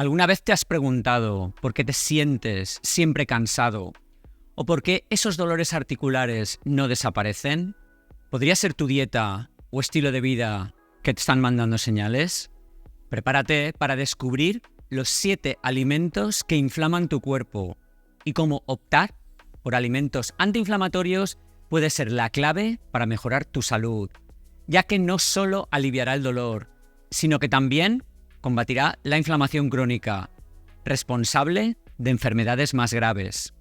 ¿Alguna vez te has preguntado por qué te sientes siempre cansado? ¿O por qué esos dolores articulares no desaparecen? ¿Podría ser tu dieta o estilo de vida que te están mandando señales? Prepárate para descubrir los 7 alimentos que inflaman tu cuerpo y cómo optar por alimentos antiinflamatorios puede ser la clave para mejorar tu salud, ya que no solo aliviará el dolor, sino que también combatirá la inflamación crónica, responsable de enfermedades más graves.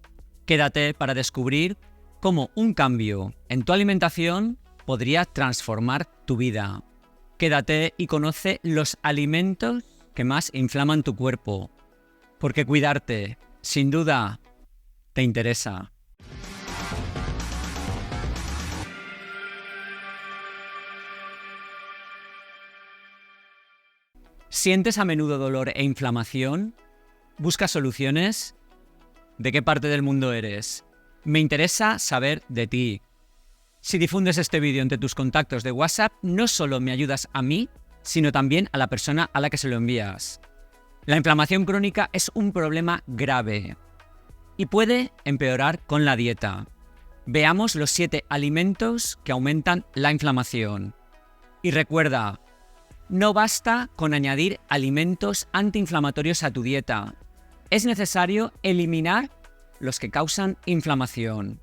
Quédate para descubrir cómo un cambio en tu alimentación podría transformar tu vida. Quédate y conoce los alimentos que más inflaman tu cuerpo, porque cuidarte, sin duda, te interesa. ¿Sientes a menudo dolor e inflamación? ¿Buscas soluciones? ¿De qué parte del mundo eres? Me interesa saber de ti. Si difundes este vídeo entre tus contactos de WhatsApp, no solo me ayudas a mí, sino también a la persona a la que se lo envías. La inflamación crónica es un problema grave y puede empeorar con la dieta. Veamos los 7 alimentos que aumentan la inflamación. Y recuerda, no basta con añadir alimentos antiinflamatorios a tu dieta. Es necesario eliminar los que causan inflamación.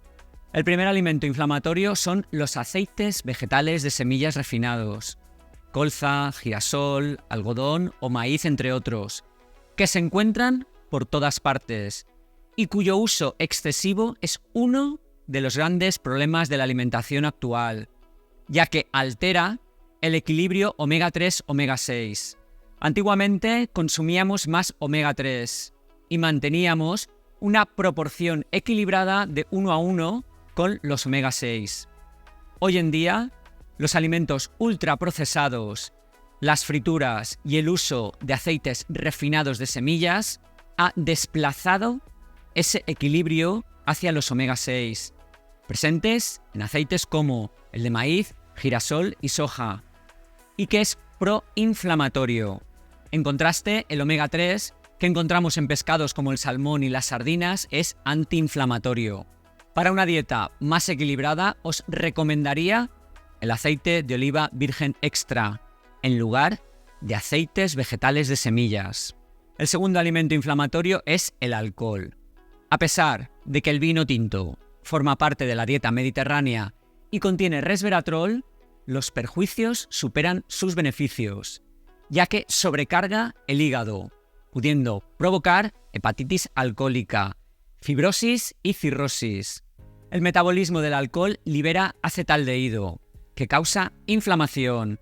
El primer alimento inflamatorio son los aceites vegetales de semillas refinados, colza, girasol, algodón o maíz, entre otros, que se encuentran por todas partes y cuyo uso excesivo es uno de los grandes problemas de la alimentación actual, ya que altera el equilibrio omega 3, omega 6. Antiguamente consumíamos más omega 3 y manteníamos una proporción equilibrada de 1 a 1 con los omega 6. Hoy en día, los alimentos ultraprocesados, las frituras y el uso de aceites refinados de semillas ha desplazado ese equilibrio hacia los omega 6, presentes en aceites como el de maíz, girasol y soja, y que es proinflamatorio. En contraste, el omega 3, que encontramos en pescados como el salmón y las sardinas, es antiinflamatorio. Para una dieta más equilibrada, os recomendaría el aceite de oliva virgen extra, en lugar de aceites vegetales de semillas. El segundo alimento inflamatorio es el alcohol. A pesar de que el vino tinto forma parte de la dieta mediterránea y contiene resveratrol, los perjuicios superan sus beneficios, ya que sobrecarga el hígado, pudiendo provocar hepatitis alcohólica, fibrosis y cirrosis. El metabolismo del alcohol libera acetaldehído, que causa inflamación,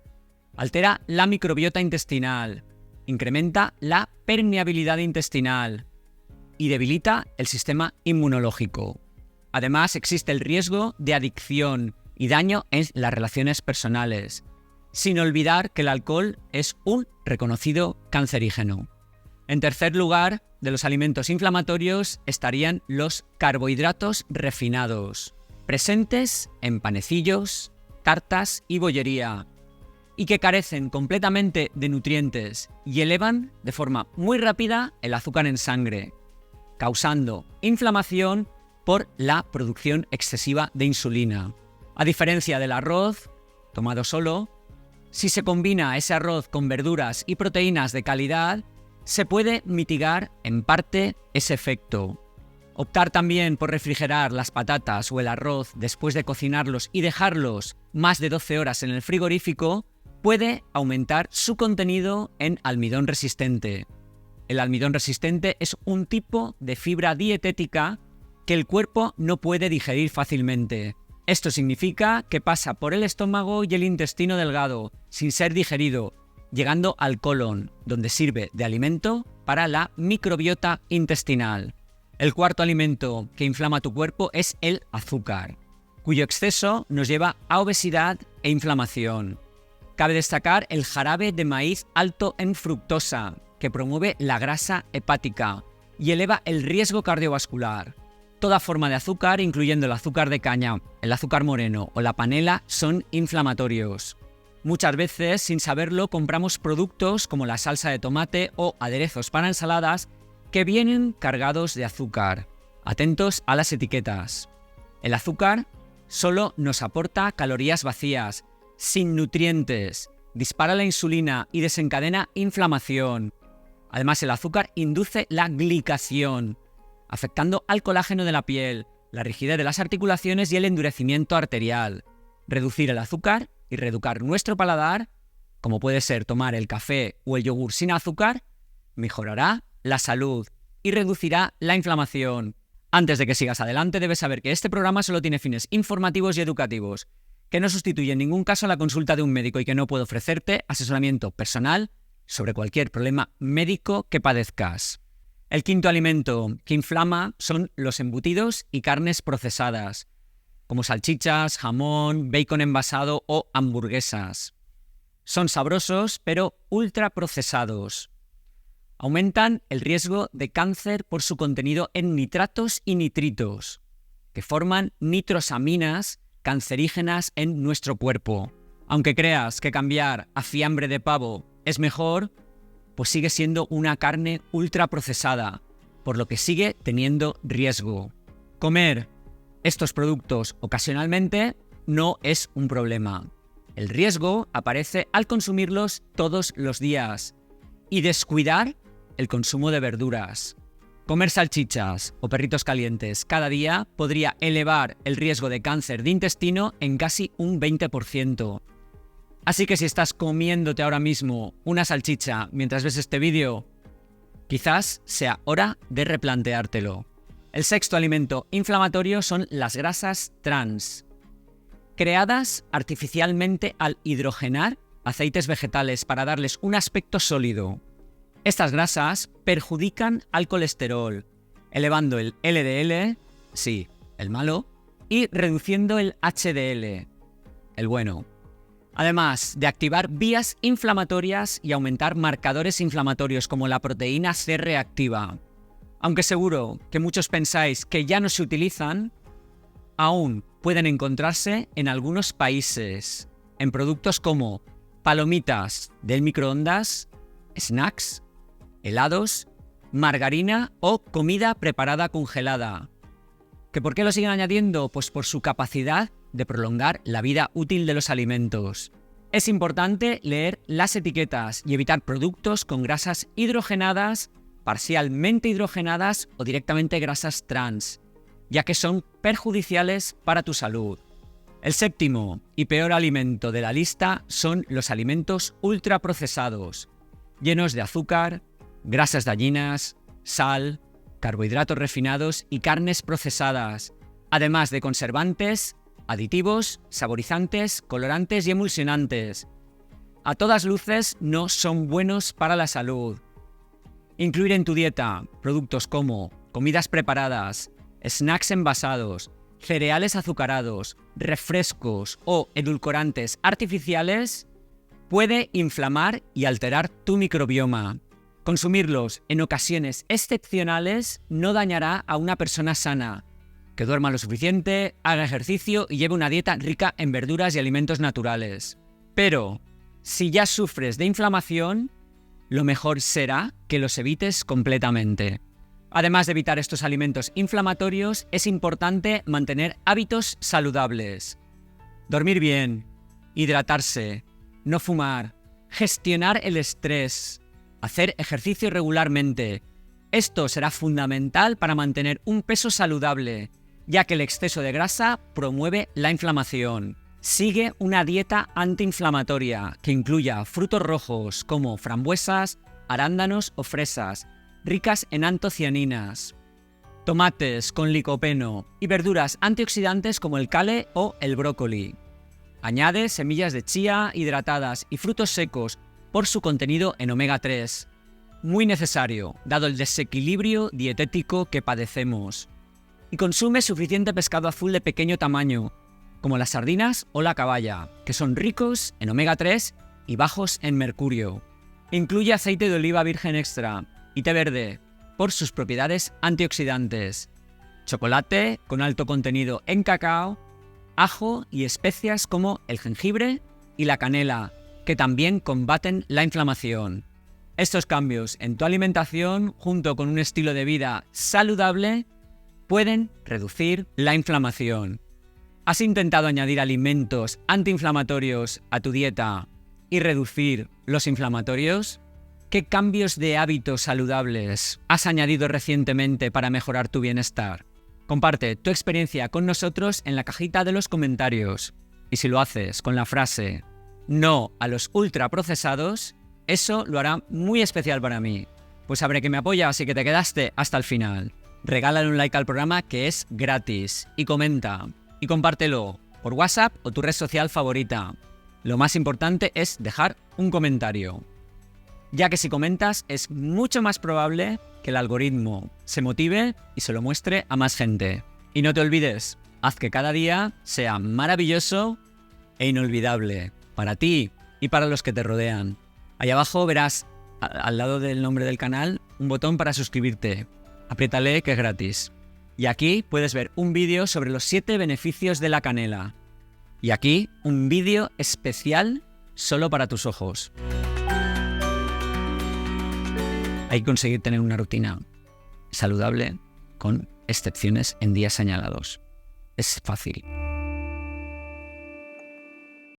altera la microbiota intestinal, incrementa la permeabilidad intestinal y debilita el sistema inmunológico. Además, existe el riesgo de adicción y daño en las relaciones personales, sin olvidar que el alcohol es un reconocido cancerígeno. En tercer lugar, de los alimentos inflamatorios estarían los carbohidratos refinados, presentes en panecillos, tartas y bollería, y que carecen completamente de nutrientes y elevan de forma muy rápida el azúcar en sangre, causando inflamación por la producción excesiva de insulina. A diferencia del arroz, tomado solo, si se combina ese arroz con verduras y proteínas de calidad, se puede mitigar en parte ese efecto. Optar también por refrigerar las patatas o el arroz después de cocinarlos y dejarlos más de 12 horas en el frigorífico puede aumentar su contenido en almidón resistente. El almidón resistente es un tipo de fibra dietética que el cuerpo no puede digerir fácilmente. Esto significa que pasa por el estómago y el intestino delgado, sin ser digerido, llegando al colon, donde sirve de alimento para la microbiota intestinal. El cuarto alimento que inflama tu cuerpo es el azúcar, cuyo exceso nos lleva a obesidad e inflamación. Cabe destacar el jarabe de maíz alto en fructosa, que promueve la grasa hepática y eleva el riesgo cardiovascular. Toda forma de azúcar, incluyendo el azúcar de caña, el azúcar moreno o la panela, son inflamatorios. Muchas veces, sin saberlo, compramos productos como la salsa de tomate o aderezos para ensaladas que vienen cargados de azúcar. Atentos a las etiquetas. El azúcar solo nos aporta calorías vacías, sin nutrientes, dispara la insulina y desencadena inflamación. Además, el azúcar induce la glicación, afectando al colágeno de la piel, la rigidez de las articulaciones y el endurecimiento arterial. Reducir el azúcar y reeducar nuestro paladar, como puede ser tomar el café o el yogur sin azúcar, mejorará la salud y reducirá la inflamación. Antes de que sigas adelante, debes saber que este programa solo tiene fines informativos y educativos, que no sustituye en ningún caso la consulta de un médico y que no puede ofrecerte asesoramiento personal sobre cualquier problema médico que padezcas. El quinto alimento que inflama son los embutidos y carnes procesadas, como salchichas, jamón, bacon envasado o hamburguesas. Son sabrosos, pero ultraprocesados. Aumentan el riesgo de cáncer por su contenido en nitratos y nitritos, que forman nitrosaminas cancerígenas en nuestro cuerpo. Aunque creas que cambiar a fiambre de pavo es mejor, pues sigue siendo una carne ultraprocesada, por lo que sigue teniendo riesgo. Comer estos productos ocasionalmente no es un problema. El riesgo aparece al consumirlos todos los días y descuidar el consumo de verduras. Comer salchichas o perritos calientes cada día podría elevar el riesgo de cáncer de intestino en casi un 20%. Así que si estás comiéndote ahora mismo una salchicha mientras ves este vídeo, quizás sea hora de replanteártelo. El sexto alimento inflamatorio son las grasas trans, creadas artificialmente al hidrogenar aceites vegetales para darles un aspecto sólido. Estas grasas perjudican al colesterol, elevando el LDL, sí, el malo, y reduciendo el HDL, el bueno. Además de activar vías inflamatorias y aumentar marcadores inflamatorios como la proteína C reactiva. Aunque seguro que muchos pensáis que ya no se utilizan, aún pueden encontrarse en algunos países, en productos como palomitas del microondas, snacks, helados, margarina o comida preparada congelada. ¿Que por qué lo siguen añadiendo? Pues por su capacidad de prolongar la vida útil de los alimentos. Es importante leer las etiquetas y evitar productos con grasas hidrogenadas, parcialmente hidrogenadas o directamente grasas trans, ya que son perjudiciales para tu salud. El séptimo y peor alimento de la lista son los alimentos ultraprocesados, llenos de azúcar, grasas dañinas, sal, carbohidratos refinados y carnes procesadas, además de conservantes, aditivos, saborizantes, colorantes y emulsionantes. A todas luces no son buenos para la salud. Incluir en tu dieta productos como comidas preparadas, snacks envasados, cereales azucarados, refrescos o edulcorantes artificiales puede inflamar y alterar tu microbioma. Consumirlos en ocasiones excepcionales no dañará a una persona sana, que duerma lo suficiente, haga ejercicio y lleve una dieta rica en verduras y alimentos naturales. Pero, si ya sufres de inflamación, lo mejor será que los evites completamente. Además de evitar estos alimentos inflamatorios, es importante mantener hábitos saludables. Dormir bien, hidratarse, no fumar, gestionar el estrés, hacer ejercicio regularmente. Esto será fundamental para mantener un peso saludable, ya que el exceso de grasa promueve la inflamación. Sigue una dieta antiinflamatoria que incluya frutos rojos como frambuesas, arándanos o fresas, ricas en antocianinas, tomates con licopeno y verduras antioxidantes como el kale o el brócoli. Añade semillas de chía hidratadas y frutos secos por su contenido en omega 3, muy necesario dado el desequilibrio dietético que padecemos. Y consume suficiente pescado azul de pequeño tamaño, como las sardinas o la caballa, que son ricos en omega 3 y bajos en mercurio. Incluye aceite de oliva virgen extra y té verde por sus propiedades antioxidantes, chocolate con alto contenido en cacao, ajo y especias como el jengibre y la canela, que también combaten la inflamación. Estos cambios en tu alimentación, junto con un estilo de vida saludable, pueden reducir la inflamación. ¿Has intentado añadir alimentos antiinflamatorios a tu dieta y reducir los inflamatorios? ¿Qué cambios de hábitos saludables has añadido recientemente para mejorar tu bienestar? Comparte tu experiencia con nosotros en la cajita de los comentarios. Y si lo haces con la frase "no a los ultraprocesados", eso lo hará muy especial para mí, pues sabré que me apoyas y que te quedaste hasta el final. Regálale un like al programa, que es gratis, y comenta, y compártelo por WhatsApp o tu red social favorita. Lo más importante es dejar un comentario, ya que si comentas es mucho más probable que el algoritmo se motive y se lo muestre a más gente. Y no te olvides, haz que cada día sea maravilloso e inolvidable para ti y para los que te rodean. Ahí abajo verás, al lado del nombre del canal, un botón para suscribirte. Apriétale, que es gratis. Y aquí puedes ver un vídeo sobre los 7 beneficios de la canela. Y aquí un vídeo especial solo para tus ojos. Hay que conseguir tener una rutina saludable con excepciones en días señalados. Es fácil.